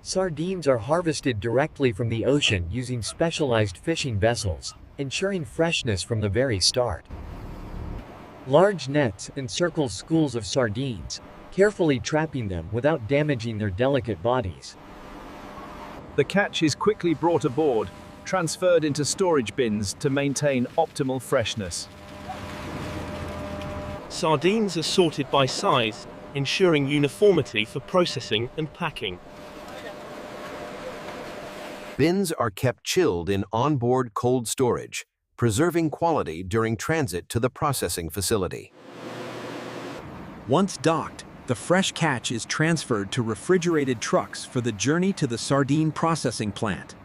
Sardines are harvested directly from the ocean using specialized fishing vessels, ensuring freshness from the very start. Large nets encircle schools of sardines, carefully trapping them without damaging their delicate bodies. The catch is quickly brought aboard, transferred into storage bins to maintain optimal freshness. Sardines are sorted by size, ensuring uniformity for processing and packing. Bins are kept chilled in onboard cold storage, preserving quality during transit to the processing facility. Once docked, the fresh catch is transferred to refrigerated trucks for the journey to the sardine processing plant.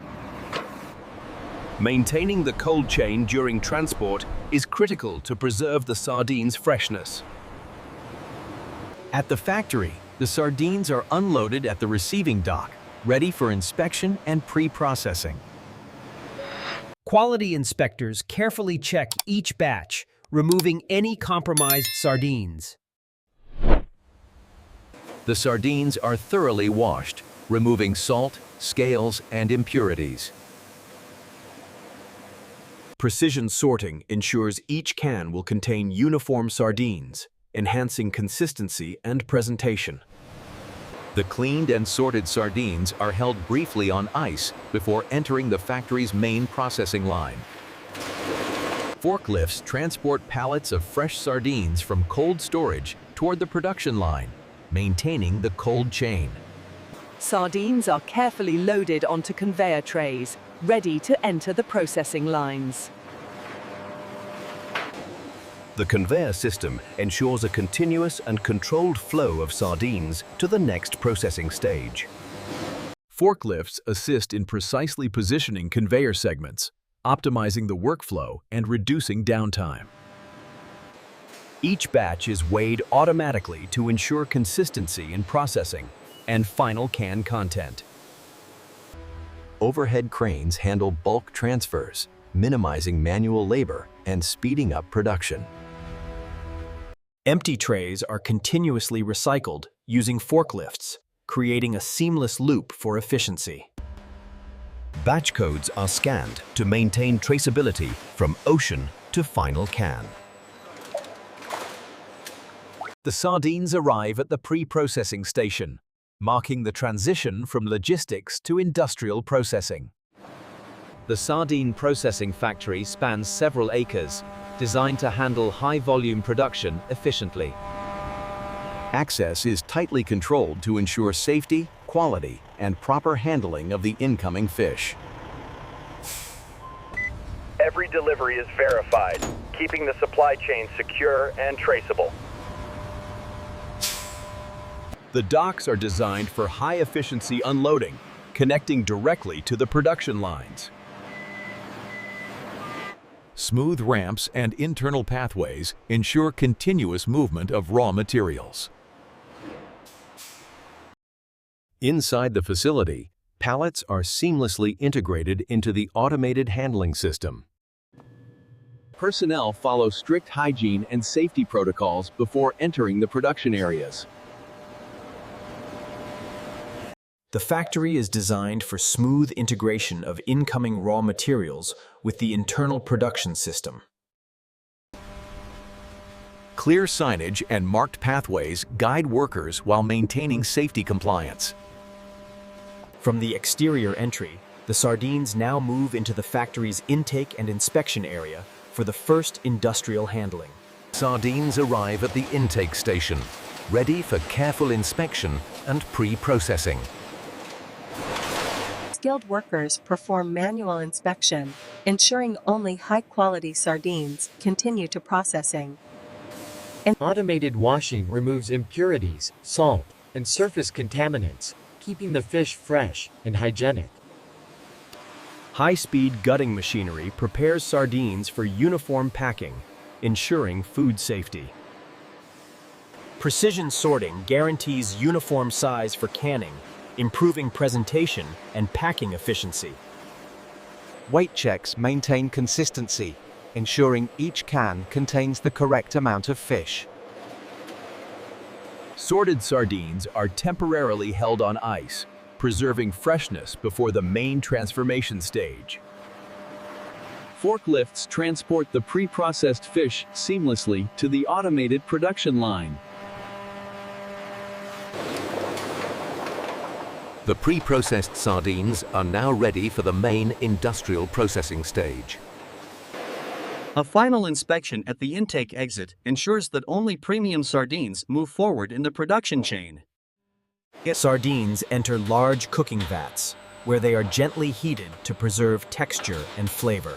Maintaining the cold chain during transport is critical to preserve the sardines' freshness. At the factory, the sardines are unloaded at the receiving dock, ready for inspection and pre-processing. Quality inspectors carefully check each batch, removing any compromised sardines. The sardines are thoroughly washed, removing salt, scales, and impurities. Precision sorting ensures each can will contain uniform sardines, enhancing consistency and presentation. The cleaned and sorted sardines are held briefly on ice before entering the factory's main processing line. Forklifts transport pallets of fresh sardines from cold storage toward the production line, maintaining the cold chain. Sardines are carefully loaded onto conveyor trays, ready to enter the processing lines. The conveyor system ensures a continuous and controlled flow of sardines to the next processing stage. Forklifts assist in precisely positioning conveyor segments, optimizing the workflow and reducing downtime. Each batch is weighed automatically to ensure consistency in processing and final can content. Overhead cranes handle bulk transfers, minimizing manual labor and speeding up production. Empty trays are continuously recycled using forklifts, creating a seamless loop for efficiency. Batch codes are scanned to maintain traceability from ocean to final can. The sardines arrive at the pre-processing station, marking the transition from logistics to industrial processing. The sardine processing factory spans several acres, designed to handle high-volume production efficiently. Access is tightly controlled to ensure safety, quality, and proper handling of the incoming fish. Every delivery is verified, keeping the supply chain secure and traceable. The docks are designed for high-efficiency unloading, connecting directly to the production lines. Smooth ramps and internal pathways ensure continuous movement of raw materials. Inside the facility, pallets are seamlessly integrated into the automated handling system. Personnel follow strict hygiene and safety protocols before entering the production areas. The factory is designed for smooth integration of incoming raw materials with the internal production system. Clear signage and marked pathways guide workers while maintaining safety compliance. From the exterior entry, the sardines now move into the factory's intake and inspection area for the first industrial handling. Sardines arrive at the intake station, ready for careful inspection and pre-processing. Skilled workers perform manual inspection, ensuring only high-quality sardines continue to processing. Automated washing removes impurities, salt, and surface contaminants, keeping the fish fresh and hygienic. High-speed gutting machinery prepares sardines for uniform packing, ensuring food safety. Precision sorting guarantees uniform size for canning, improving presentation and packing efficiency. Weight checks maintain consistency, ensuring each can contains the correct amount of fish. Sorted sardines are temporarily held on ice, preserving freshness before the main transformation stage. Forklifts transport the pre-processed fish seamlessly to the automated production line. The pre-processed sardines are now ready for the main industrial processing stage. A final inspection at the intake exit ensures that only premium sardines move forward in the production chain. Sardines enter large cooking vats, where they are gently heated to preserve texture and flavor.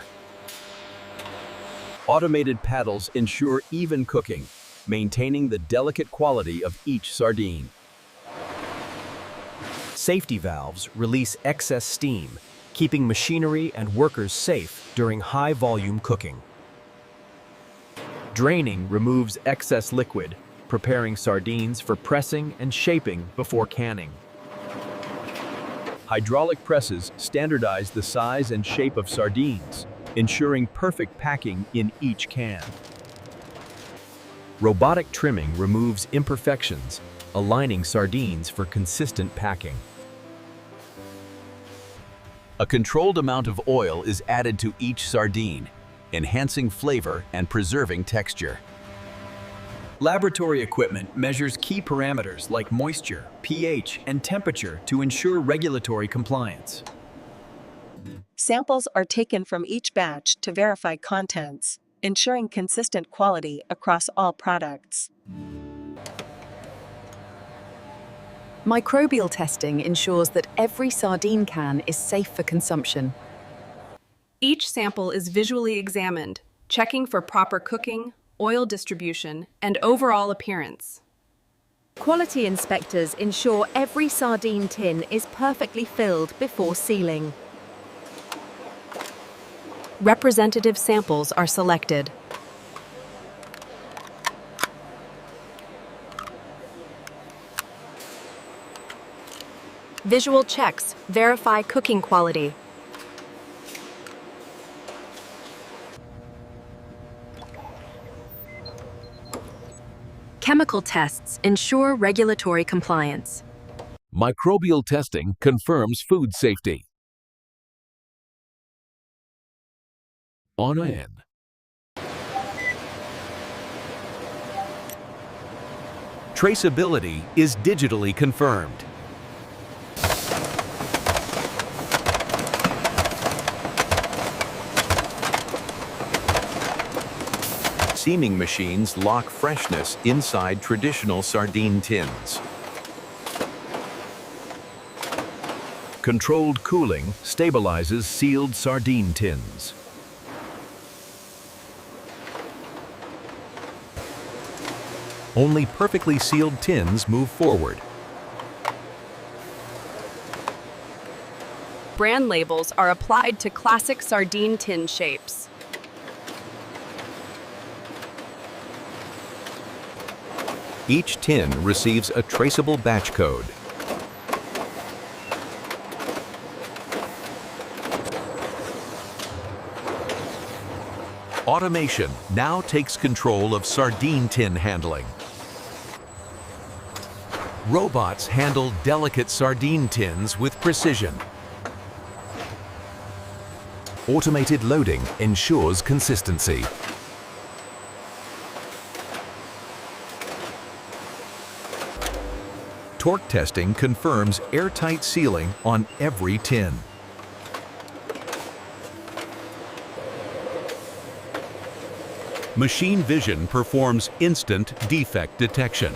Automated paddles ensure even cooking, maintaining the delicate quality of each sardine. Safety valves release excess steam, keeping machinery and workers safe during high-volume cooking. Draining removes excess liquid, preparing sardines for pressing and shaping before canning. Hydraulic presses standardize the size and shape of sardines, ensuring perfect packing in each can. Robotic trimming removes imperfections, aligning sardines for consistent packing. A controlled amount of oil is added to each sardine, enhancing flavor and preserving texture. Laboratory equipment measures key parameters like moisture, pH, and temperature to ensure regulatory compliance. Samples are taken from each batch to verify contents, ensuring consistent quality across all products. Microbial testing ensures that every sardine can is safe for consumption. Each sample is visually examined, checking for proper cooking, oil distribution, and overall appearance. Quality inspectors ensure every sardine tin is perfectly filled before sealing. Representative samples are selected. Visual checks verify cooking quality. Chemical tests ensure regulatory compliance. Microbial testing confirms food safety. On in. Traceability is digitally confirmed. Seaming machines lock freshness inside traditional sardine tins. Controlled cooling stabilizes sealed sardine tins. Only perfectly sealed tins move forward. Brand labels are applied to classic sardine tin shapes. Each tin receives a traceable batch code. Automation now takes control of sardine tin handling. Robots handle delicate sardine tins with precision. Automated loading ensures consistency. Torque testing confirms airtight sealing on every tin. Machine vision performs instant defect detection.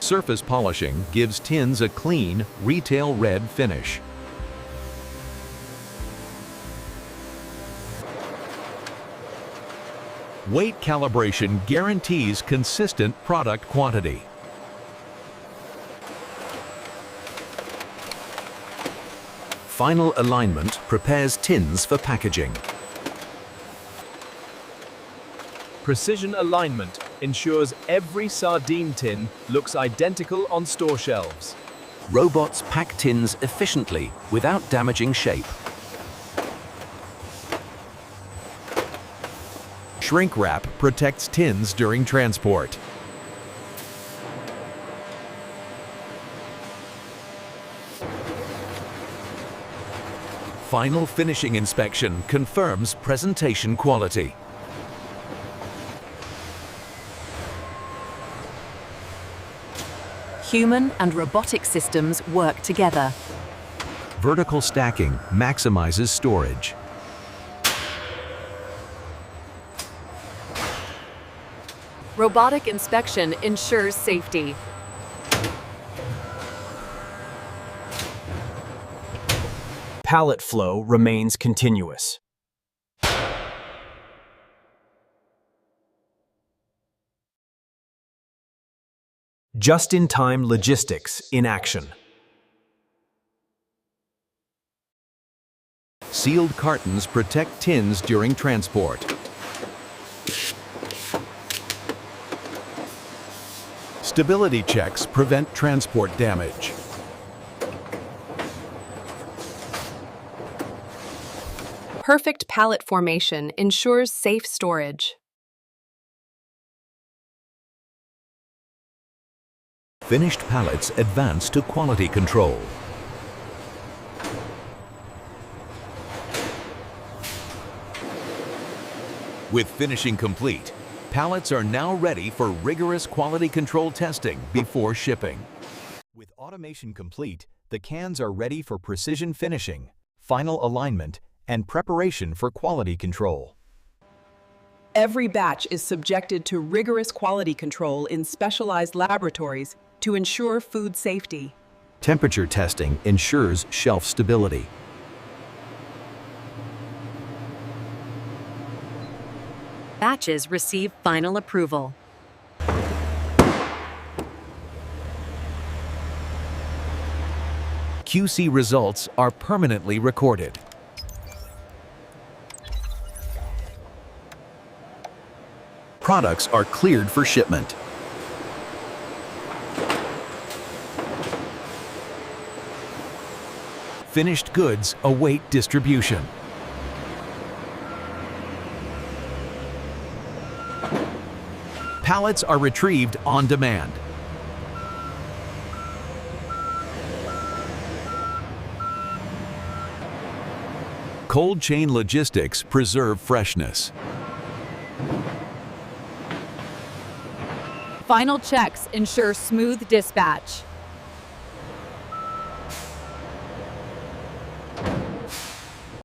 Surface polishing gives tins a clean, retail red finish. Weight calibration guarantees consistent product quantity. Final alignment prepares tins for packaging. Precision alignment ensures every sardine tin looks identical on store shelves. Robots pack tins efficiently without damaging shape. Shrink wrap protects tins during transport. Final finishing inspection confirms presentation quality. Human and robotic systems work together. Vertical stacking maximizes storage. Robotic inspection ensures safety. Pallet flow remains continuous. Just-in-time logistics in action. Sealed cartons protect tins during transport. Stability checks prevent transport damage. Perfect pallet formation ensures safe storage. Finished pallets advance to quality control. With finishing complete, pallets are now ready for rigorous quality control testing before shipping. With automation complete, the cans are ready for precision finishing, final alignment, and preparation for quality control. Every batch is subjected to rigorous quality control in specialized laboratories to ensure food safety. Temperature testing ensures shelf stability. Batches receive final approval. QC results are permanently recorded. Products are cleared for shipment. Finished goods await distribution. Pallets are retrieved on demand. Cold chain logistics preserve freshness. Final checks ensure smooth dispatch.